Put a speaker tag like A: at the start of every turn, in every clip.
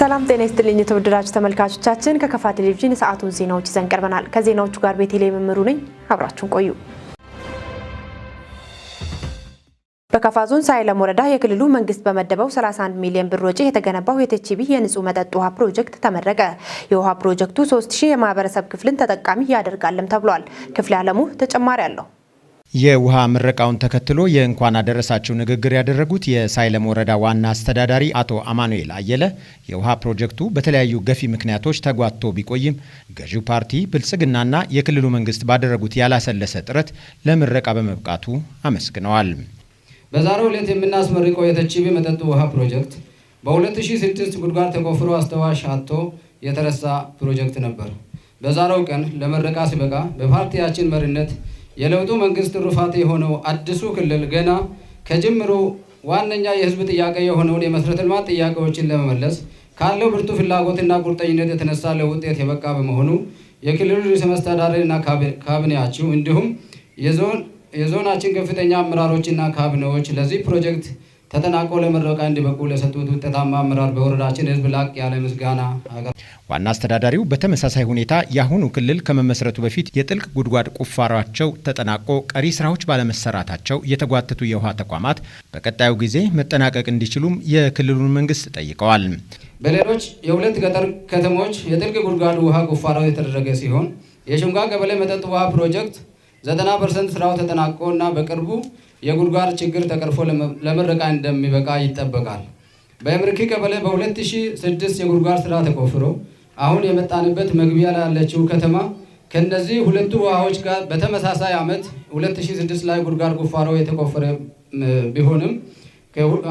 A: ሰላም ጤና ይስጥልኝ የተወደዳችሁ ተመልካቾቻችን ከከፋ ቴሌቪዥን የሰዓቱን ዜናዎች ይዘን ቀርበናል። ከዜናዎቹ ጋር ቤተልሔም መምሩ ነኝ። አብራችሁን ቆዩ። በከፋ ዞን ሳይለም ወረዳ የክልሉ መንግስት በመደበው 31 ሚሊዮን ብር ወጪ የተገነባው የቴችቢ የንጹህ መጠጥ ውሃ ፕሮጀክት ተመረቀ። የውሃ ፕሮጀክቱ 3000 የማህበረሰብ ክፍልን ተጠቃሚ ያደርጋልም ተብሏል። ክፍለ ዓለሙ ተጨማሪ አለው።
B: የውሃ ምረቃውን ተከትሎ የእንኳን አደረሳችሁ ንግግር ያደረጉት የሳይለም ወረዳ ዋና አስተዳዳሪ አቶ አማኑኤል አየለ የውሃ ፕሮጀክቱ በተለያዩ ገፊ ምክንያቶች ተጓቶ ቢቆይም ገዢው ፓርቲ ብልጽግናና የክልሉ መንግስት ባደረጉት ያላሰለሰ ጥረት ለምረቃ በመብቃቱ አመስግነዋል።
C: በዛሬው ዕለት የምናስመርቀው የቴችቢ መጠጥ ውሃ ፕሮጀክት በ2006 ጉድጓድ ተቆፍሮ አስተዋሽ አጥቶ የተረሳ ፕሮጀክት ነበር። በዛሬው ቀን ለምረቃ ሲበቃ በፓርቲያችን መሪነት የለውጡ መንግስት ሩፋት የሆነው አዲሱ ክልል ገና ከጅምሩ ዋነኛ የህዝብ ጥያቄ የሆነውን የመሰረተ ልማት ጥያቄዎችን ለመመለስ ካለው ብርቱ ፍላጎትና ቁርጠኝነት የተነሳ ለውጤት የበቃ በመሆኑ የክልሉ ርዕሰ መስተዳድርና ካቢኔያቸው እንዲሁም የዞናችን ከፍተኛ አመራሮችና ካቢኔዎች ለዚህ ፕሮጀክት ተጠናቆ ለምረቃ እንዲበቁ ለሰጡት ውጤታማ አመራር በወረዳችን ህዝብ ላቅ ያለ ምስጋና አቀርባለሁ።
B: ዋና አስተዳዳሪው በተመሳሳይ ሁኔታ የአሁኑ ክልል ከመመስረቱ በፊት የጥልቅ ጉድጓድ ቁፋሯቸው ተጠናቆ ቀሪ ስራዎች ባለመሰራታቸው የተጓተቱ የውሃ ተቋማት በቀጣዩ ጊዜ መጠናቀቅ እንዲችሉም የክልሉን መንግስት ጠይቀዋል።
C: በሌሎች የሁለት ገጠር ከተሞች የጥልቅ ጉድጓድ ውሃ ቁፋሮ የተደረገ ሲሆን የሽምጋ ቀበሌ መጠጥ ውሃ ፕሮጀክት 90% ስራው ተጠናቆ እና በቅርቡ የጉድጓድ ችግር ተቀርፎ ለምረቃ እንደሚበቃ ይጠበቃል። በምርኪ ቀበሌ በ2006 የጉድጓድ ስራ ተቆፍሮ አሁን የመጣንበት መግቢያ ላይ ያለችው ከተማ ከነዚህ ሁለቱ ውሃዎች ጋር በተመሳሳይ ዓመት 2006 ላይ ጉድጓድ ቁፋሮ የተቆፈረ ቢሆንም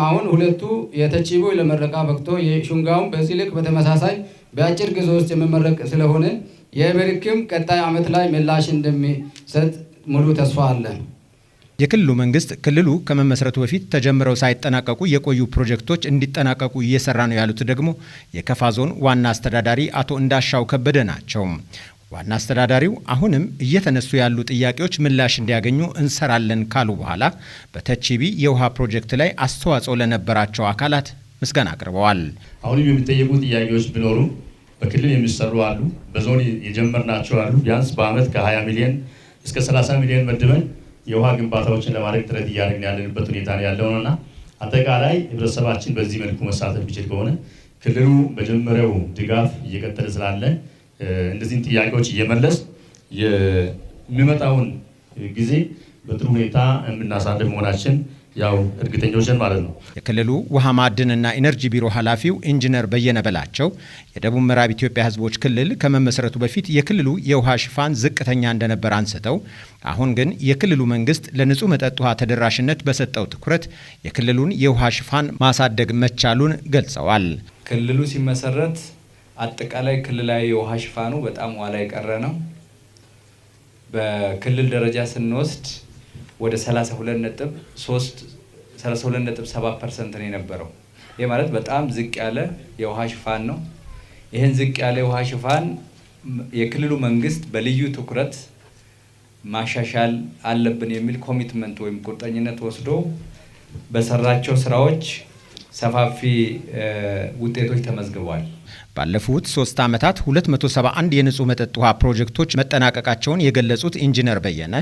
C: አሁን ሁለቱ የቴችቢው ለምረቃ በቅቶ የሽምጋውን በዚህ ልክ በተመሳሳይ በአጭር ጊዜ ውስጥ የሚመረቅ ስለሆነ የምርኪም ቀጣይ ዓመት ላይ ምላሽ እንደሚሰጥ ሙሉ ተስፋ አለን።
B: የክልሉ መንግስት ክልሉ ከመመስረቱ በፊት ተጀምረው ሳይጠናቀቁ የቆዩ ፕሮጀክቶች እንዲጠናቀቁ እየሰራ ነው ያሉት ደግሞ የከፋ ዞን ዋና አስተዳዳሪ አቶ እንዳሻው ከበደ ናቸው። ዋና አስተዳዳሪው አሁንም እየተነሱ ያሉ ጥያቄዎች ምላሽ እንዲያገኙ እንሰራለን ካሉ በኋላ በቴችቢ የውሃ ፕሮጀክት ላይ አስተዋጽኦ ለነበራቸው አካላት ምስጋና አቅርበዋል።
D: አሁንም የሚጠየቁ ጥያቄዎች ቢኖሩ በክልል የሚሰሩ አሉ፣ በዞን የጀመርናቸው አሉ። ቢያንስ በአመት ከ20 ሚሊዮን እስከ 30 ሚሊዮን መድበን የውሃ ግንባታዎችን ለማድረግ ጥረት እያደረግን ያለንበት ሁኔታ ነው ያለውና አጠቃላይ ህብረተሰባችን በዚህ መልኩ መሳተፍ ቢችል ከሆነ ክልሉ በጀመረው ድጋፍ እየቀጠለ ስላለ እነዚህን ጥያቄዎች እየመለስ የሚመጣውን ጊዜ በጥሩ ሁኔታ የምናሳልፍ መሆናችን ያው እርግጠኞች ነን ማለት ነው።
B: የክልሉ ውሃ ማዕድንና ኢነርጂ ቢሮ ኃላፊው ኢንጂነር በየነ በላቸው የደቡብ ምዕራብ ኢትዮጵያ ህዝቦች ክልል ከመመስረቱ በፊት የክልሉ የውሃ ሽፋን ዝቅተኛ እንደነበር አንስተው አሁን ግን የክልሉ መንግስት ለንጹህ መጠጥ ውሃ ተደራሽነት በሰጠው ትኩረት የክልሉን የውሃ ሽፋን ማሳደግ መቻሉን ገልጸዋል።
E: ክልሉ ሲመሰረት አጠቃላይ ክልላዊ የውሃ ሽፋኑ በጣም ኋላ የቀረ ነው። በክልል ደረጃ ስንወስድ ወደ 32.7% ነው የነበረው። ይህ ማለት በጣም ዝቅ ያለ የውሃ ሽፋን ነው። ይህን ዝቅ ያለ የውሃ ሽፋን የክልሉ መንግስት በልዩ ትኩረት ማሻሻል አለብን የሚል ኮሚትመንት ወይም ቁርጠኝነት ወስዶ በሰራቸው ስራዎች ሰፋፊ ውጤቶች ተመዝግበዋል።
B: ባለፉት 3 ዓመታት 271 የንጹህ መጠጥ ውሃ ፕሮጀክቶች መጠናቀቃቸውን የገለጹት ኢንጂነር በየነ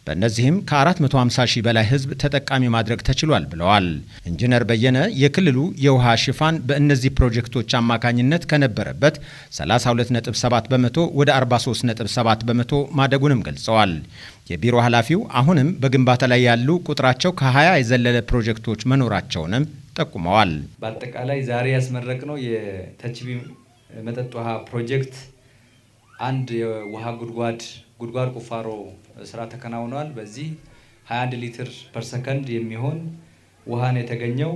B: በእነዚህም ከ450 ሺህ በላይ ህዝብ ተጠቃሚ ማድረግ ተችሏል ብለዋል። ኢንጂነር በየነ የክልሉ የውሃ ሽፋን በእነዚህ ፕሮጀክቶች አማካኝነት ከነበረበት 32.7 በመቶ ወደ 43.7 በመቶ ማደጉንም ገልጸዋል። የቢሮ ኃላፊው አሁንም በግንባታ ላይ ያሉ ቁጥራቸው ከ20 የዘለለ ፕሮጀክቶች መኖራቸውንም ጠቁመዋል።
E: በአጠቃላይ ዛሬ ያስመረቅነው የቴችቢ መጠጥ ውሃ ፕሮጀክት አንድ የውሃ ጉድጓድ ቁፋሮ ስራ ተከናውኗል። በዚህ 21 ሊትር ፐር ሰከንድ የሚሆን ውሃን የተገኘው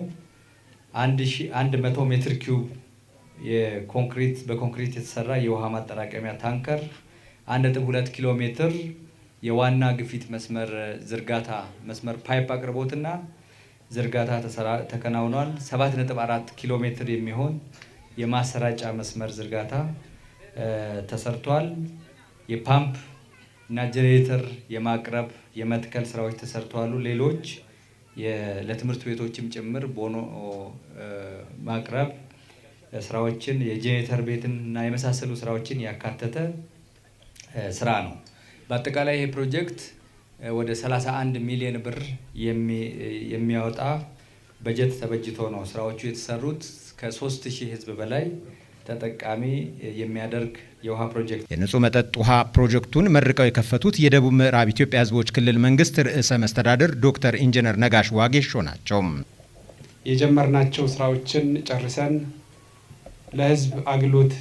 E: 1100 ሜትር ኪዩብ በኮንክሪት የተሰራ የውሃ ማጠራቀሚያ ታንከር 1.2 ኪሎ ሜትር የዋና ግፊት መስመር ዝርጋታ መስመር ፓይፕ አቅርቦትና ዝርጋታ ተከናውኗል። 7.4 ኪሎ ሜትር የሚሆን የማሰራጫ መስመር ዝርጋታ ተሰርቷል። የፓምፕ እና ጄኔሬተር የማቅረብ የመትከል ስራዎች ተሰርተዋል። ሌሎች ለትምህርት ቤቶችም ጭምር ቦኖ ማቅረብ ስራዎችን የጄኔሬተር ቤትና የመሳሰሉ ስራዎችን ያካተተ ስራ ነው። በአጠቃላይ ይሄ ፕሮጀክት ወደ 31 ሚሊዮን ብር የሚያወጣ በጀት ተበጅቶ ነው ስራዎቹ የተሰሩት። ከ3000 ህዝብ በላይ ተጠቃሚ የሚያደርግ የውሃ ፕሮጀክት።
B: የንጹህ መጠጥ ውሃ ፕሮጀክቱን መርቀው የከፈቱት የደቡብ ምዕራብ ኢትዮጵያ ህዝቦች ክልል መንግስት ርዕሰ መስተዳድር ዶክተር ኢንጂነር ነጋሽ ዋጌሾ ናቸው።
F: የጀመርናቸው ስራዎችን ጨርሰን ለህዝብ አገልግሎት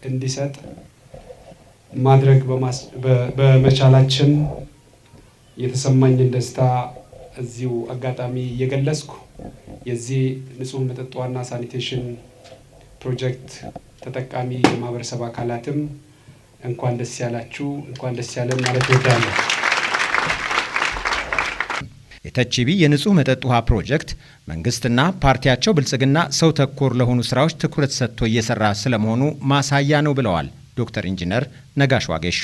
F: እንዲሰጥ ማድረግ በመቻላችን የተሰማኝን ደስታ እዚሁ አጋጣሚ እየገለጽኩ የዚህ ንጹህ መጠጥ ውሃና ሳኒቴሽን ፕሮጀክት ተጠቃሚ የማህበረሰብ አካላትም እንኳን ደስ ያላችሁ፣ እንኳን ደስ ያለን ማለት እወዳለሁ።
B: የተቺቢ የንጹህ መጠጥ ውሃ ፕሮጀክት መንግስትና ፓርቲያቸው ብልጽግና ሰው ተኮር ለሆኑ ስራዎች ትኩረት ሰጥቶ እየሰራ ስለመሆኑ ማሳያ ነው ብለዋል ዶክተር ኢንጂነር ነጋሽ ዋጌሾ።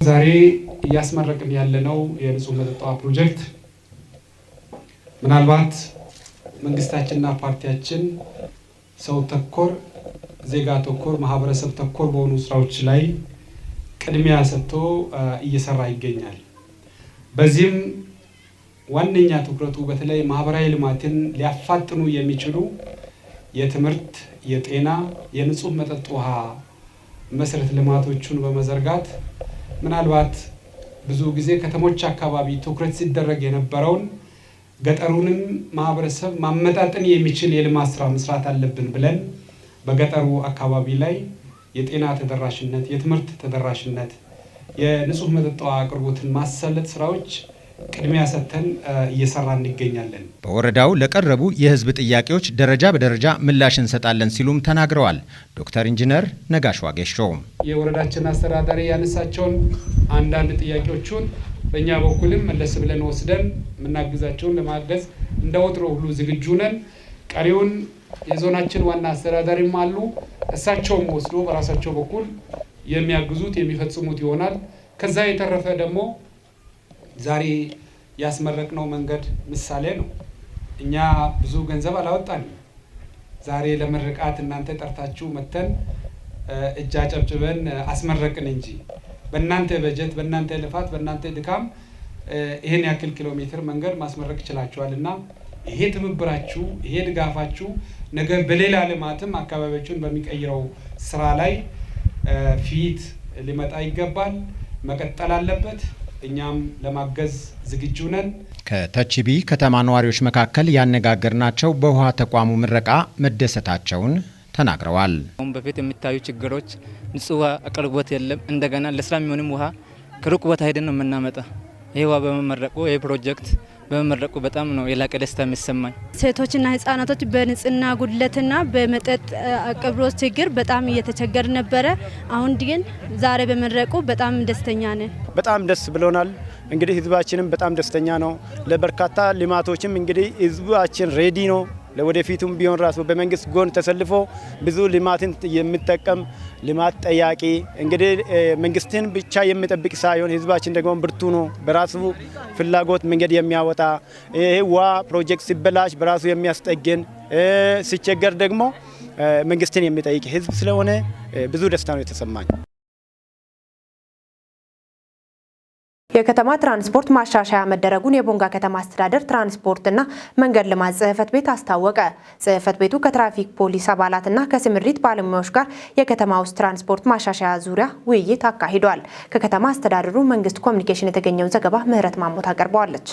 F: ዛሬ እያስመረቅን ያለነው የንጹህ መጠጥ ውሃ ፕሮጀክት ምናልባት መንግስታችንና ፓርቲያችን ሰው ተኮር፣ ዜጋ ተኮር፣ ማህበረሰብ ተኮር በሆኑ ስራዎች ላይ ቅድሚያ ሰጥቶ እየሰራ ይገኛል። በዚህም ዋነኛ ትኩረቱ በተለይ ማህበራዊ ልማትን ሊያፋጥኑ የሚችሉ የትምህርት፣ የጤና፣ የንጹህ መጠጥ ውሃ መሰረተ ልማቶቹን በመዘርጋት ምናልባት ብዙ ጊዜ ከተሞች አካባቢ ትኩረት ሲደረግ የነበረውን ገጠሩንም ማህበረሰብ ማመጣጠን የሚችል የልማት ስራ መስራት አለብን ብለን በገጠሩ አካባቢ ላይ የጤና ተደራሽነት፣ የትምህርት ተደራሽነት፣ የንጹህ መጠጥ ውሃ አቅርቦትን ማሳለጥ ስራዎች ቅድሚያ ሰጥተን እየሰራ እንገኛለን።
B: በወረዳው ለቀረቡ የህዝብ ጥያቄዎች ደረጃ በደረጃ ምላሽ እንሰጣለን ሲሉም ተናግረዋል ዶክተር ኢንጂነር ነጋሽ ዋጌሾ።
F: የወረዳችን አስተዳዳሪ ያነሳቸውን አንዳንድ ጥያቄዎቹን በእኛ በኩልም መለስ ብለን ወስደን የምናግዛቸውን ለማገዝ እንደ ወትሮ ሁሉ ዝግጁ ነን። ቀሪውን የዞናችን ዋና አስተዳዳሪም አሉ፣ እሳቸውም ወስዶ በራሳቸው በኩል የሚያግዙት የሚፈጽሙት ይሆናል። ከዛ የተረፈ ደግሞ ዛሬ ያስመረቅነው መንገድ ምሳሌ ነው። እኛ ብዙ ገንዘብ አላወጣንም። ዛሬ ለምርቃት እናንተ ጠርታችሁ መተን እጅ አጨብጭበን አስመረቅን እንጂ በእናንተ በጀት፣ በእናንተ ልፋት፣ በእናንተ ድካም ይሄን ያክል ኪሎ ሜትር መንገድ ማስመረቅ ይችላችኋልና ይሄ ትብብራችሁ፣ ይሄ ድጋፋችሁ ነገ በሌላ ልማትም አካባቢዎችን በሚቀይረው ስራ ላይ ፊት ሊመጣ ይገባል፣ መቀጠል አለበት። እኛም ለማገዝ ዝግጁ ነን።
B: ከተቺቢ ከተማ ነዋሪዎች መካከል ያነጋገርናቸው በውሃ ተቋሙ ምረቃ መደሰታቸውን ተናግረዋል።
G: አሁን በፊት የሚታዩ ችግሮች ንጹህ ውሃ አቅርቦት የለም። እንደገና ለስራ የሚሆንም ውሃ ከሩቅ ቦታ ሄደን ነው የምናመጣ። ይህ ውሃ በመመረቁ ይህ ፕሮጀክት በመመረቁ በጣም ነው የላቀ ደስታ የሚሰማኝ።
H: ሴቶችና ህጻናቶች በንጽህና ጉድለትና በመጠጥ አቅርቦት ችግር በጣም እየተቸገር ነበረ። አሁን ግን ዛሬ በመረቁ በጣም ደስተኛ ነን።
I: በጣም ደስ ብሎናል። እንግዲህ ህዝባችንም በጣም ደስተኛ ነው። ለበርካታ ልማቶችም እንግዲህ ህዝባችን ሬዲ ነው። ለወደፊቱም ቢሆን ራሱ በመንግስት ጎን ተሰልፎ ብዙ ልማትን የሚጠቀም ልማት ጠያቂ እንግዲህ መንግስትን ብቻ የሚጠብቅ ሳይሆን ህዝባችን ደግሞ ብርቱ ነው። በራሱ ፍላጎት መንገድ የሚያወጣ ይሄ ውሃ ፕሮጀክት ሲበላሽ በራሱ የሚያስጠግን ሲቸገር ደግሞ መንግስትን የሚጠይቅ ህዝብ ስለሆነ ብዙ ደስታ ነው የተሰማኝ።
A: የከተማ ትራንስፖርት ማሻሻያ መደረጉን የቦንጋ ከተማ አስተዳደር ትራንስፖርትና መንገድ ልማት ጽሕፈት ቤት አስታወቀ። ጽሕፈት ቤቱ ከትራፊክ ፖሊስ አባላትና ከስምሪት ባለሙያዎች ጋር የከተማ ውስጥ ትራንስፖርት ማሻሻያ ዙሪያ ውይይት አካሂዷል። ከከተማ አስተዳደሩ መንግስት ኮሚኒኬሽን የተገኘውን ዘገባ ምህረት ማሞት አቀርበዋለች።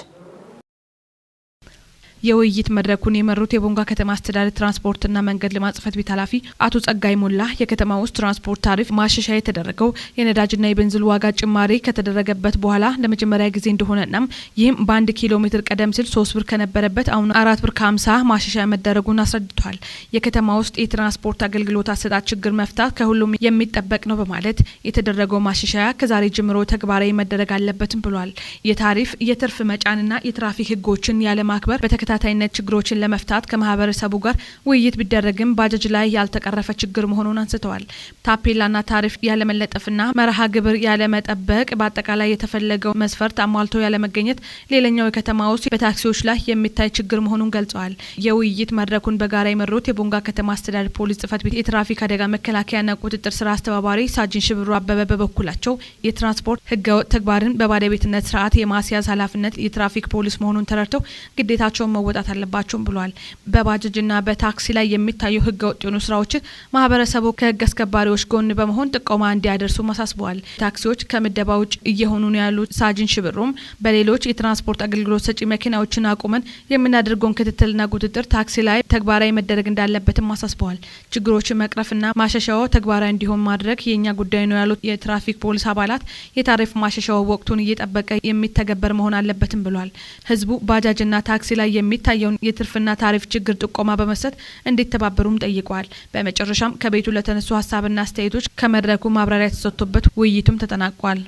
J: የውይይት መድረኩን የመሩት የቦንጋ ከተማ አስተዳደር ትራንስፖርትና መንገድ ልማት ጽሕፈት ቤት ኃላፊ አቶ ጸጋይ ሞላ የከተማ ውስጥ ትራንስፖርት ታሪፍ ማሻሻያ የተደረገው የነዳጅና የቤንዚን ዋጋ ጭማሪ ከተደረገበት በኋላ ለመጀመሪያ ጊዜ እንደሆነና ይህም በ1 ኪሎ ሜትር ቀደም ሲል 3 ብር ከነበረበት አሁን 4 ብር ከ50 ማሻሻያ መደረጉን አስረድቷል። የከተማ ውስጥ የትራንስፖርት አገልግሎት አሰጣጥ ችግር መፍታት ከሁሉም የሚጠበቅ ነው በማለት የተደረገው ማሻሻያ ከዛሬ ጀምሮ ተግባራዊ መደረግ አለበትም ብሏል። የታሪፍ የትርፍ መጫንና የትራፊክ ህጎችን ያለማክበር በተከታታይነት ችግሮችን ለመፍታት ከማህበረሰቡ ጋር ውይይት ቢደረግም ባጃጅ ላይ ያልተቀረፈ ችግር መሆኑን አንስተዋል። ታፔላና ታሪፍ ያለመለጠፍና መርሃ ግብር ያለመጠበቅ በአጠቃላይ የተፈለገው መስፈርት አሟልቶ ያለመገኘት ሌላኛው የከተማ ውስጥ በታክሲዎች ላይ የሚታይ ችግር መሆኑን ገልጸዋል። የውይይት መድረኩን በጋራ የመሩት የቦንጋ ከተማ አስተዳደር ፖሊስ ጽሕፈት ቤት የትራፊክ አደጋ መከላከያና ቁጥጥር ስራ አስተባባሪ ሳጅን ሽብሩ አበበ በበኩላቸው የትራንስፖርት ህገወጥ ተግባርን በባለቤትነት ስርዓት የማስያዝ ኃላፊነት የትራፊክ ፖሊስ መሆኑን ተረድተው ግዴታቸውን መወጣት አለባቸውም ብሏል። በባጃጅና በታክሲ ላይ የሚታዩ ህገወጥ የሆኑ ስራዎችን ማህበረሰቡ ከህግ አስከባሪዎች ጎን በመሆን ጥቆማ እንዲያደርሱ አሳስበዋል። ታክሲዎች ከምደባ ውጭ እየሆኑ ነው ያሉት ሳጅን ሽብሩም በሌሎች የትራንስፖርት አገልግሎት ሰጪ መኪናዎችን አቁመን የምናደርገውን ክትትልና ቁጥጥር ታክሲ ላይ ተግባራዊ መደረግ እንዳለበትም አሳስበዋል። ችግሮችን መቅረፍና ማሻሻያው ተግባራዊ እንዲሆን ማድረግ የኛ ጉዳይ ነው ያሉት የትራፊክ ፖሊስ አባላት የታሪፍ ማሻሻያው ወቅቱን እየጠበቀ የሚተገበር መሆን አለበትም ብሏል። ህዝቡ ባጃጅና ታክሲ ላይ የሚታየውን የትርፍና ታሪፍ ችግር ጥቆማ በመስጠት እንዲተባበሩም ጠይቀዋል። በመጨረሻም ከቤቱ ለተነሱ ሀሳብና አስተያየቶች ከመድረኩ ማብራሪያ ተሰጥቶበት ውይይቱም ተጠናቋል።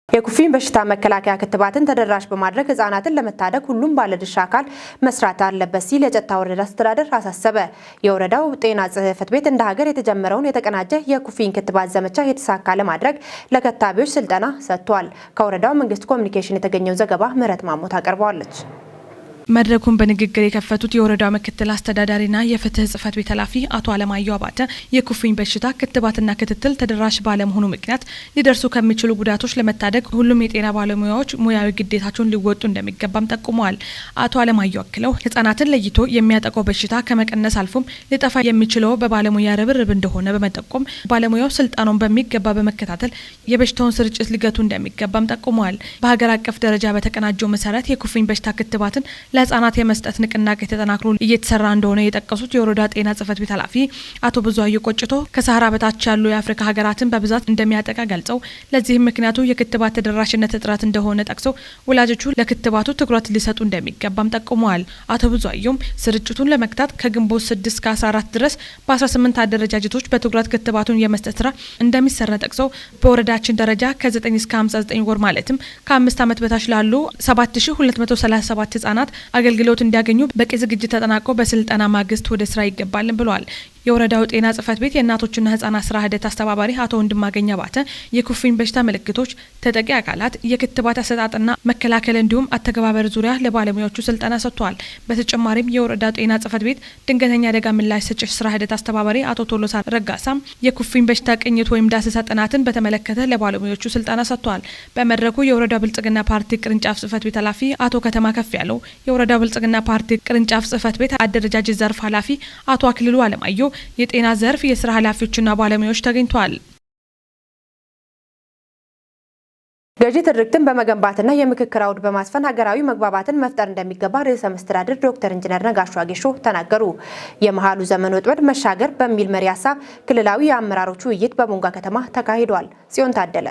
A: የኩፍኝ በሽታ መከላከያ ክትባትን ተደራሽ በማድረግ ህጻናትን ለመታደግ ሁሉም ባለድርሻ አካል መስራት አለበት ሲል የጨታ ወረዳ አስተዳደር አሳሰበ። የወረዳው ጤና ጽሕፈት ቤት እንደ ሀገር የተጀመረውን የተቀናጀ የኩፍኝ ክትባት ዘመቻ የተሳካ ለማድረግ ለከታቢዎች ስልጠና ሰጥቷል። ከወረዳው መንግስት ኮሚኒኬሽን የተገኘው ዘገባ ምህረት ማሞት አቀርበዋለች።
J: መድረኩን በንግግር የከፈቱት የወረዳው ምክትል አስተዳዳሪና የፍትህ ጽሕፈት ቤት ኃላፊ አቶ አለማየሁ አባተ የኩፍኝ በሽታ ክትባትና ክትትል ተደራሽ ባለመሆኑ ምክንያት ሊደርሱ ከሚችሉ ጉዳቶች ለመታደግ ሁሉም የጤና ባለሙያዎች ሙያዊ ግዴታቸውን ሊወጡ እንደሚገባም ጠቁመዋል። አቶ አለማየሁ አክለው ህጻናትን ለይቶ የሚያጠቃው በሽታ ከመቀነስ አልፎም ሊጠፋ የሚችለው በባለሙያ ርብርብ እንደሆነ በመጠቆም ባለሙያው ስልጣኑን በሚገባ በመከታተል የበሽታውን ስርጭት ሊገቱ እንደሚገባም ጠቁመዋል። በሀገር አቀፍ ደረጃ በተቀናጀው መሰረት የኩፍኝ በሽታ ክትባትን ለህጻናት የመስጠት ንቅናቄ ተጠናክሮ እየተሰራ እንደሆነ የጠቀሱት የወረዳ ጤና ጽሕፈት ቤት ኃላፊ አቶ ብዙአየሁ ቆጭቶ ከሰሃራ በታች ያሉ የአፍሪካ ሀገራትን በብዛት እንደሚያጠቃ ገልጸው ለዚህም ምክንያቱ የክትባት ተደራሽነት እጥረት እንደሆነ ጠቅሰው ወላጆቹ ለክትባቱ ትኩረት ሊሰጡ እንደሚገባም ጠቁመዋል። አቶ ብዙአየሁም ስርጭቱን ለመግታት ከግንቦት 6 እስከ 14 ድረስ በ18 አደረጃጀቶች በትኩረት ክትባቱን የመስጠት ስራ እንደሚሰራ ጠቅሰው በወረዳችን ደረጃ ከ9 እስከ 59 ወር ማለትም ከ5 ዓመት በታች ላሉ 7237 ህጻናት አገልግሎት እንዲያገኙ በቂ ዝግጅት ተጠናቆ በስልጠና ማግስት ወደ ስራ ይገባልን ብለዋል። የወረዳው ጤና ጽሕፈት ቤት የእናቶችና ህጻናት ስራ ሂደት አስተባባሪ አቶ ወንድማገኝ አባተ የኩፍኝ በሽታ ምልክቶች፣ ተጠቂ አካላት፣ የክትባት አሰጣጥና መከላከል እንዲሁም አተገባበር ዙሪያ ለባለሙያዎቹ ስልጠና ሰጥተዋል። በተጨማሪም የወረዳው ጤና ጽሕፈት ቤት ድንገተኛ አደጋ ምላሽ ሰጪ ስራ ሂደት አስተባባሪ አቶ ቶሎሳ ረጋሳም የኩፍኝ በሽታ ቅኝት ወይም ዳሰሳ ጥናትን በተመለከተ ለባለሙያዎቹ ስልጠና ሰጥተዋል። በመድረኩ የወረዳው ብልጽግና ፓርቲ ቅርንጫፍ ጽሕፈት ቤት ኃላፊ አቶ ከተማ ከፍ ያለው፣ የወረዳው ብልጽግና ፓርቲ ቅርንጫፍ ጽሕፈት ቤት አደረጃጀት ዘርፍ ኃላፊ አቶ አክልሉ አለማየሁ፣ የጤና ዘርፍ የስራ ኃላፊዎችና ባለሙያዎች ተገኝተዋል።
A: ገዢ ትርክትን በመገንባትና የምክክር አውድ በማስፈን ሀገራዊ መግባባትን መፍጠር እንደሚገባ ርዕሰ መስተዳድር ዶክተር ኢንጂነር ነጋሽ ዋጌሾ ተናገሩ። የመሃሉ ዘመን ወጥመድ መሻገር በሚል መሪ ሀሳብ ክልላዊ የአመራሮች ውይይት በቦንጋ ከተማ ተካሂዷል። ጽዮን ታደለ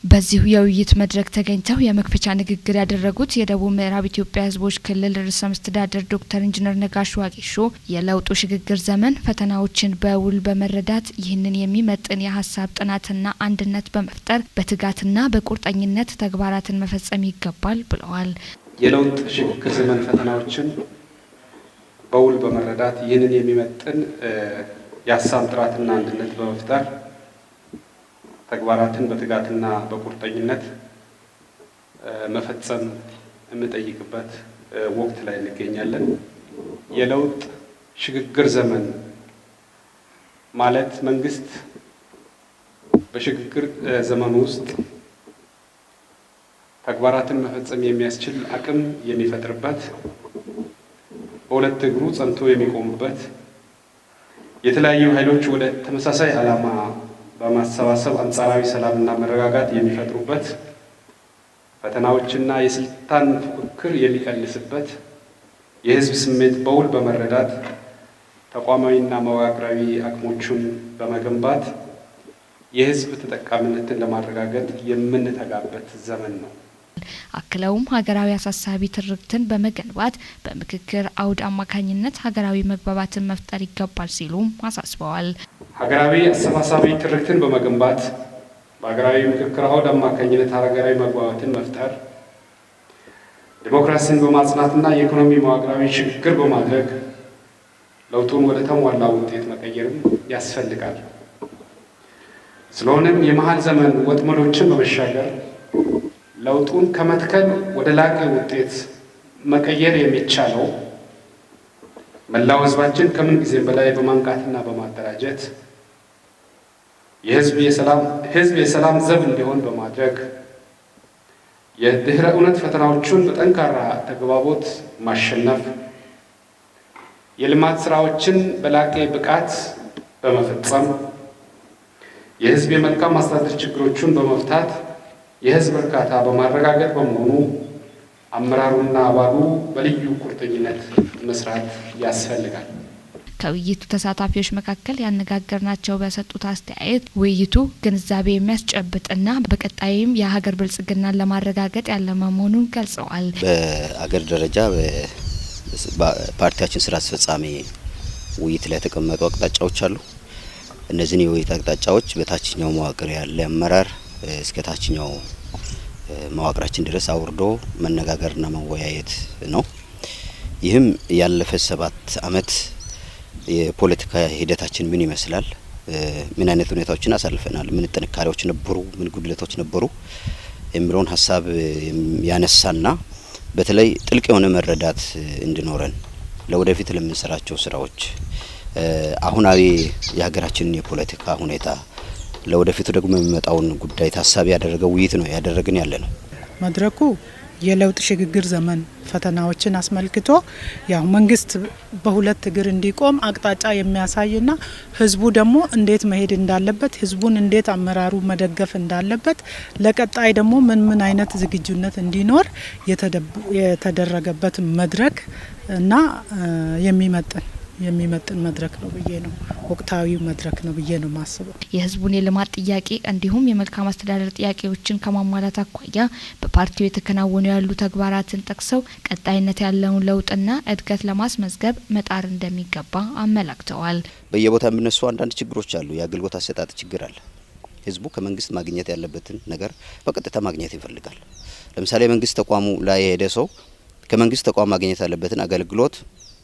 K: በዚሁ የውይይት መድረክ ተገኝተው የመክፈቻ ንግግር ያደረጉት የደቡብ ምዕራብ ኢትዮጵያ ሕዝቦች ክልል ርዕሰ መስተዳድር ዶክተር ኢንጂነር ነጋሽ ዋጌሾ የለውጡ ሽግግር ዘመን ፈተናዎችን በውል በመረዳት ይህንን የሚመጥን የሀሳብ ጥናትና አንድነት በመፍጠር በትጋትና በቁርጠኝነት ተግባራትን መፈጸም ይገባል ብለዋል።
L: የለውጥ ሽግግር ዘመን ፈተናዎችን በውል በመረዳት ይህንን የሚመጥን የሀሳብ ጥራትና አንድነት በመፍጠር ተግባራትን በትጋትና በቁርጠኝነት መፈጸም የምንጠይቅበት ወቅት ላይ እንገኛለን። የለውጥ ሽግግር ዘመን ማለት መንግስት በሽግግር ዘመኑ ውስጥ ተግባራትን መፈጸም የሚያስችል አቅም የሚፈጥርበት፣ በሁለት እግሩ ጸንቶ የሚቆምበት፣ የተለያዩ ኃይሎች ወደ ተመሳሳይ ዓላማ በማሰባሰብ አንጻራዊ ሰላምና መረጋጋት የሚፈጥሩበት፣ ፈተናዎችና የስልጣን ፉክክር የሚቀንስበት፣ የህዝብ ስሜት በውል በመረዳት ተቋማዊና መዋቅራዊ አቅሞቹን በመገንባት የህዝብ ተጠቃሚነትን ለማረጋገጥ የምንተጋበት ዘመን ነው።
K: አክለውም ሀገራዊ አሳሳቢ ትርክትን በመገንባት በምክክር አውድ አማካኝነት ሀገራዊ መግባባትን መፍጠር ይገባል ሲሉም አሳስበዋል።
L: ሀገራዊ አሰባሳቢ ትርክትን በመገንባት በሀገራዊ ምክክር አውድ አማካኝነት ሀገራዊ መግባባትን መፍጠር ዲሞክራሲን በማጽናትና የኢኮኖሚ መዋቅራዊ ሽግግር በማድረግ ለውጡን ወደ ተሟላ ውጤት መቀየርም ያስፈልጋል። ስለሆነም የመሀል ዘመን ወጥመዶችን በመሻገር ለውጡን ከመትከል ወደ ላቀ ውጤት መቀየር የሚቻለው መላው ህዝባችን ከምን ጊዜ በላይ በማንቃትና በማደራጀት ህዝብ የሰላም ዘብ እንዲሆን በማድረግ የድህረ እውነት ፈተናዎቹን በጠንካራ ተግባቦት ማሸነፍ፣ የልማት ስራዎችን በላቀ ብቃት በመፈጸም የህዝብ የመልካም አስተዳደር ችግሮቹን በመፍታት የህዝብ እርካታ በማረጋገጥ በመሆኑ አመራሩና አባሉ በልዩ ቁርጠኝነት መስራት ያስፈልጋል።
K: ከውይይቱ ተሳታፊዎች መካከል ያነጋገርናቸው በሰጡት አስተያየት ውይይቱ ግንዛቤ የሚያስጨብጥና በቀጣይም የሀገር ብልጽግናን ለማረጋገጥ ያለመ መሆኑን ገልጸዋል።
M: በአገር ደረጃ በፓርቲያችን ስራ አስፈጻሚ ውይይት ላይ የተቀመጡ አቅጣጫዎች አሉ። እነዚህን የውይይት አቅጣጫዎች በታችኛው መዋቅር ያለ አመራር እስከ ታችኛው መዋቅራችን ድረስ አውርዶ መነጋገርና መወያየት ነው። ይህም ያለፈ 7 ዓመት የፖለቲካ ሂደታችን ምን ይመስላል፣ ምን አይነት ሁኔታዎችን አሳልፈናል፣ ምን ጥንካሬዎች ነበሩ፣ ምን ጉድለቶች ነበሩ የሚለውን ሀሳብ ያነሳና በተለይ ጥልቅ የሆነ መረዳት እንዲኖረን ለወደፊት ለምንሰራቸው ስራዎች አሁናዊ የሀገራችንን የፖለቲካ ሁኔታ ለወደፊቱ ደግሞ የሚመጣውን ጉዳይ ታሳቢ ያደረገ ውይይት ነው ያደረግን ያለ ነው።
N: መድረኩ የለውጥ ሽግግር ዘመን ፈተናዎችን አስመልክቶ ያው መንግስት በሁለት እግር እንዲቆም አቅጣጫ የሚያሳይና ህዝቡ ደግሞ እንዴት መሄድ እንዳለበት፣ ህዝቡን እንዴት አመራሩ መደገፍ እንዳለበት፣ ለቀጣይ ደግሞ ምን አይነት ዝግጁነት እንዲኖር የተደረገበት መድረክ እና የሚመጥን መድረክ ነው ብዬ ነው፣ ወቅታዊ መድረክ ነው ብዬ ነው ማስበው።
K: የህዝቡን የልማት ጥያቄ እንዲሁም የመልካም አስተዳደር ጥያቄዎችን ከማሟላት አኳያ በፓርቲው የተከናወኑ ያሉ ተግባራትን ጠቅሰው ቀጣይነት ያለውን ለውጥና እድገት ለማስመዝገብ መጣር እንደሚገባ አመላክተዋል።
M: በየቦታ የሚነሱ አንዳንድ ችግሮች አሉ። የአገልግሎት አሰጣጥ ችግር አለ። ህዝቡ ከመንግስት ማግኘት ያለበትን ነገር በቀጥታ ማግኘት ይፈልጋል። ለምሳሌ መንግስት ተቋሙ ላይ የሄደ ሰው ከመንግስት ተቋም ማግኘት ያለበትን አገልግሎት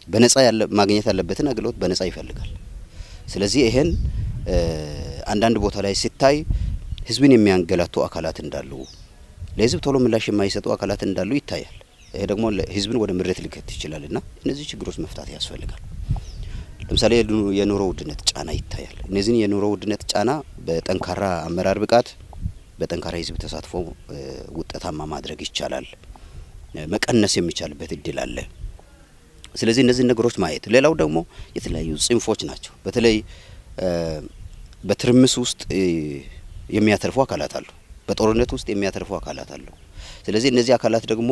M: በነጻ ማግኘት ያለበትን አገልግሎት በነጻ ይፈልጋል። ስለዚህ ይሄን አንዳንድ ቦታ ላይ ሲታይ ህዝብን የሚያንገላቱ አካላት እንዳሉ፣ ለህዝብ ቶሎ ምላሽ የማይሰጡ አካላት እንዳሉ ይታያል። ይሄ ደግሞ ህዝብን ወደ ምሬት ሊከት ይችላልና እነዚህ ችግሮች መፍታት ያስፈልጋል። ለምሳሌ የኑሮ ውድነት ጫና ይታያል። እነዚህን የኑሮ ውድነት ጫና በጠንካራ አመራር ብቃት፣ በጠንካራ ህዝብ ተሳትፎ ውጤታማ ማድረግ ይቻላል። መቀነስ የሚቻልበት እድል አለ። ስለዚህ እነዚህ ነገሮች ማየት። ሌላው ደግሞ የተለያዩ ጽንፎች ናቸው። በተለይ በትርምስ ውስጥ የሚያተርፉ አካላት አሉ፣ በጦርነት ውስጥ የሚያተርፉ አካላት አሉ። ስለዚህ እነዚህ አካላት ደግሞ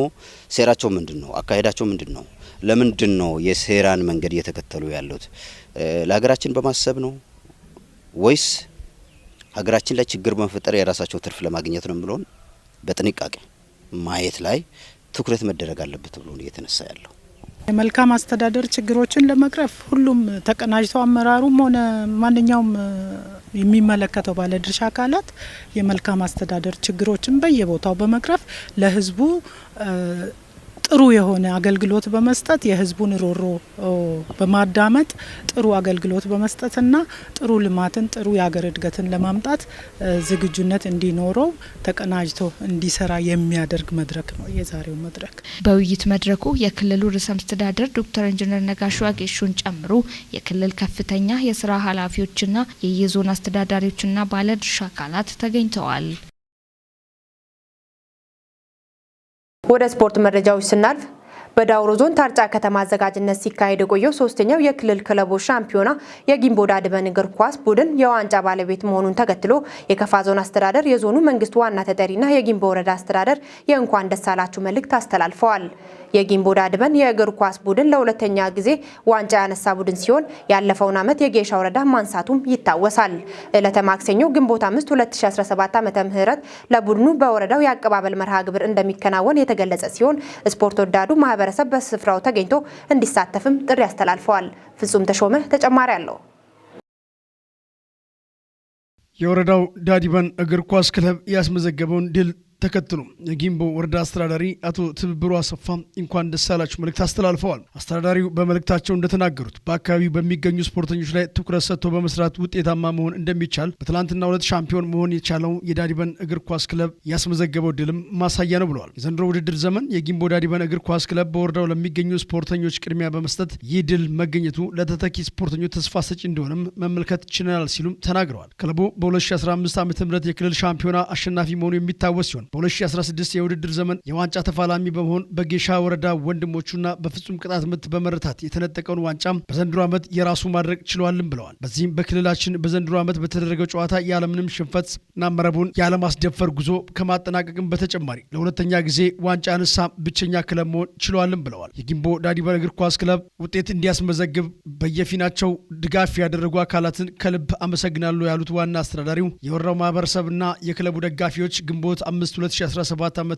M: ሴራቸው ምንድነው? አካሄዳቸው ምንድነው? ለምንድን ነው የሴራን መንገድ እየተከተሉ ያሉት? ለሀገራችን በማሰብ ነው ወይስ ሀገራችን ላይ ችግር በመፍጠር የራሳቸው ትርፍ ለማግኘት ነው ብሎን በጥንቃቄ ማየት ላይ ትኩረት መደረግ አለበት ብሎ ነው እየተነሳ ያለው።
N: የመልካም አስተዳደር ችግሮችን ለመቅረፍ ሁሉም ተቀናጅቶ አመራሩም ሆነ ማንኛውም የሚመለከተው ባለድርሻ አካላት የመልካም አስተዳደር ችግሮችን በየቦታው በመቅረፍ ለህዝቡ ጥሩ የሆነ አገልግሎት በመስጠት የህዝቡን ሮሮ በማዳመጥ ጥሩ አገልግሎት በመስጠትና ጥሩ ልማትን ጥሩ የሀገር እድገትን ለማምጣት ዝግጁነት እንዲኖረው ተቀናጅቶ እንዲሰራ የሚያደርግ መድረክ ነው የዛሬው መድረክ።
K: በውይይት መድረኩ የክልሉ ርዕሰ መስተዳድር ዶክተር ኢንጂነር ነጋሽ ዋጌሾን ጨምሮ የክልል ከፍተኛ የስራ ኃላፊዎችና የየዞን አስተዳዳሪዎችና ባለድርሻ አካላት ተገኝተዋል።
A: ወደ ስፖርት መረጃዎች ስናልፍ በዳውሮ ዞን ታርጫ ከተማ አዘጋጅነት ሲካሄድ የቆየው 3ኛው የክልል ክለቦች ሻምፒዮና የጊምቦ ዳድበን እግር ኳስ ቡድን የዋንጫ ባለቤት መሆኑን ተከትሎ የከፋ ዞን አስተዳደር፣ የዞኑ መንግስት ዋና ተጠሪና የጊምቦ ወረዳ አስተዳደር የእንኳን ደስ አላችሁ መልእክት አስተላልፈዋል። የጊምቦ ዳድበን የእግር ኳስ ቡድን ለሁለተኛ ጊዜ ዋንጫ ያነሳ ቡድን ሲሆን ያለፈውን ዓመት የጌሻ ወረዳ ማንሳቱም ይታወሳል። ዕለተ ማክሰኞ ግንቦት 5 2017 ዓ.ም ለቡድኑ በወረዳው የአቀባበል መርሃ ግብር እንደሚከናወን የተገለጸ ሲሆን ስፖርት ወዳዱ ማህበረሰብ በስፍራው ተገኝቶ እንዲሳተፍም ጥሪ አስተላልፈዋል። ፍጹም ተሾመ ተጨማሪ አለው።
O: የወረዳው ዳዲበን እግር ኳስ ክለብ ያስመዘገበውን ድል ተከትሎ የጊምቦ ወረዳ አስተዳዳሪ አቶ ትብብሩ አሰፋ እንኳን ደስ ያላችሁ መልእክት አስተላልፈዋል። አስተዳዳሪው በመልእክታቸው እንደተናገሩት በአካባቢው በሚገኙ ስፖርተኞች ላይ ትኩረት ሰጥቶ በመስራት ውጤታማ መሆን እንደሚቻል በትላንትናው ዕለት ሻምፒዮን መሆን የቻለው የዳዲበን እግር ኳስ ክለብ ያስመዘገበው ድልም ማሳያ ነው ብለዋል። የዘንድሮ ውድድር ዘመን የጊምቦ ዳዲበን እግር ኳስ ክለብ በወረዳው ለሚገኙ ስፖርተኞች ቅድሚያ በመስጠት ይህ ድል መገኘቱ ለተተኪ ስፖርተኞች ተስፋ ሰጪ እንደሆነም መመልከት ችለናል ሲሉም ተናግረዋል። ክለቡ በ2015 ዓ.ም የክልል ሻምፒዮና አሸናፊ መሆኑ የሚታወስ ሲሆን በ2016 የውድድር ዘመን የዋንጫ ተፋላሚ በመሆን በጌሻ ወረዳ ወንድሞቹና በፍጹም ቅጣት ምት በመረታት የተነጠቀውን ዋንጫ በዘንድሮ ዓመት የራሱ ማድረግ ችሏልም ብለዋል። በዚህም በክልላችን በዘንድሮ ዓመት በተደረገው ጨዋታ ያለምንም ሽንፈት እና መረቡን ያለማስደፈር ጉዞ ከማጠናቀቅም በተጨማሪ ለሁለተኛ ጊዜ ዋንጫ ያነሳ ብቸኛ ክለብ መሆን ችሏልም ብለዋል። የጊምቦ ዳዲበን እግር ኳስ ክለብ ውጤት እንዲያስመዘግብ በየፊናቸው ድጋፍ ያደረጉ አካላትን ከልብ አመሰግናለሁ ያሉት ዋና አስተዳዳሪው የወረዳው ማህበረሰብና የክለቡ ደጋፊዎች ግንቦት 5 2017 ዓ.ም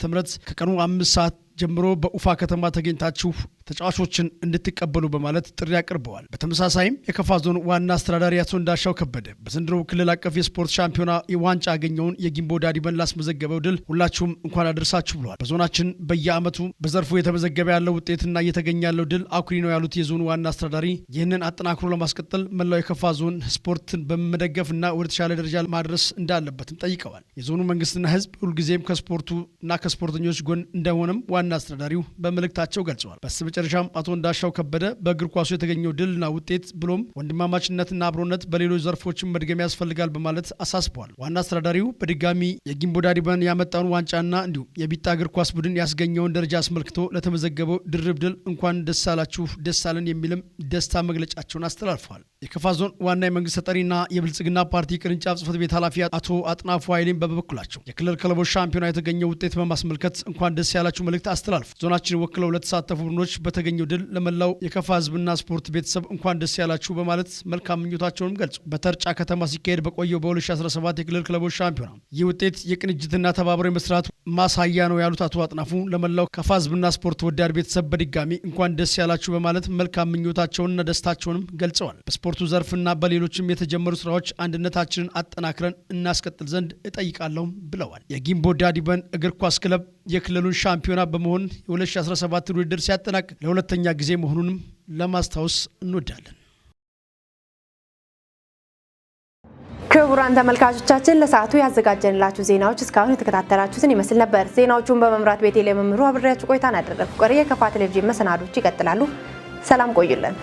O: ከቀኑ 5 ሰዓት ጀምሮ በኡፋ ከተማ ተገኝታችሁ ተጫዋቾችን እንድትቀበሉ በማለት ጥሪ አቅርበዋል። በተመሳሳይም የከፋ ዞን ዋና አስተዳዳሪ አቶ እንዳሻው ከበደ በዘንድሮ ክልል አቀፍ የስፖርት ሻምፒዮና የዋንጫ ያገኘውን የጊምቦ ዳዲበን ላስመዘገበው ድል ሁላችሁም እንኳን አደረሳችሁ ብለዋል። በዞናችን በየዓመቱ በዘርፉ የተመዘገበ ያለው ውጤትና እየተገኘ ያለው ድል አኩሪ ነው ያሉት የዞኑ ዋና አስተዳዳሪ ይህንን አጠናክሮ ለማስቀጠል መላው የከፋ ዞን ስፖርትን በመደገፍና ወደ ተሻለ ደረጃ ማድረስ እንዳለበትም ጠይቀዋል። የዞኑ መንግስትና ህዝብ ሁልጊዜም ከስፖርቱና ከስፖርተኞች ጎን እንደሆነም ዋና አስተዳዳሪው በመልእክታቸው ገልጸዋል። በመጨረሻም አቶ እንዳሻው ከበደ በእግር ኳሱ የተገኘው ድልና ውጤት ብሎም ወንድማማችነትና አብሮነት በሌሎች ዘርፎችን መድገም ያስፈልጋል በማለት አሳስበዋል። ዋና አስተዳዳሪው በድጋሚ የጊምቦ ዳዲበን ያመጣውን ዋንጫና እንዲሁም የቢጣ እግር ኳስ ቡድን ያስገኘውን ደረጃ አስመልክቶ ለተመዘገበው ድርብ ድል እንኳን ደስ አላችሁ ደስ አለን የሚልም ደስታ መግለጫቸውን አስተላልፈዋል። የከፋ ዞን ዋና የመንግስት ተጠሪና የብልጽግና ፓርቲ ቅርንጫፍ ጽህፈት ቤት ኃላፊ አቶ አጥናፉ ኃይሌም በበኩላቸው የክልል ክለቦች ሻምፒዮና የተገኘው ውጤት በማስመልከት እንኳን ደስ ያላችሁ መልእክት አስተላልፍ ዞናችን ወክለው ለተሳተፉ ቡድኖች በተገኘው ድል ለመላው የከፋ ህዝብና ስፖርት ቤተሰብ እንኳን ደስ ያላችሁ በማለት መልካም ምኞታቸውንም ገልጹ። በተርጫ ከተማ ሲካሄድ በቆየው በ2017 የክልል ክለቦች ሻምፒዮና ይህ ውጤት የቅንጅትና ተባብሮ የመስራት ማሳያ ነው ያሉት አቶ አጥናፉ ለመላው ከፋ ህዝብና ስፖርት ወዳድ ቤተሰብ በድጋሚ እንኳን ደስ ያላችሁ በማለት መልካም ምኞታቸውንና ደስታቸውንም ገልጸዋል። በስፖርቱ ዘርፍና በሌሎችም የተጀመሩ ስራዎች አንድነታችንን አጠናክረን እናስቀጥል ዘንድ እጠይቃለሁ ብለዋል። የጊምቦ ዳዲበን እግር ኳስ ክለብ የክልሉን ሻምፒዮና በመሆን የ2017 ውድድር ሲያጠናቅ ለሁለተኛ ጊዜ መሆኑንም ለማስታወስ እንወዳለን።
A: ክቡራን ተመልካቾቻችን ለሰዓቱ ያዘጋጀንላችሁ ዜናዎች እስካሁን የተከታተላችሁትን ይመስል ነበር። ዜናዎቹን በመምራት ቤቴሌ መምሩ አብሬያችሁ ቆይታን አደረግኩ። ቀሪ የከፋ ቴሌቪዥን መሰናዶች ይቀጥላሉ። ሰላም ቆዩልን።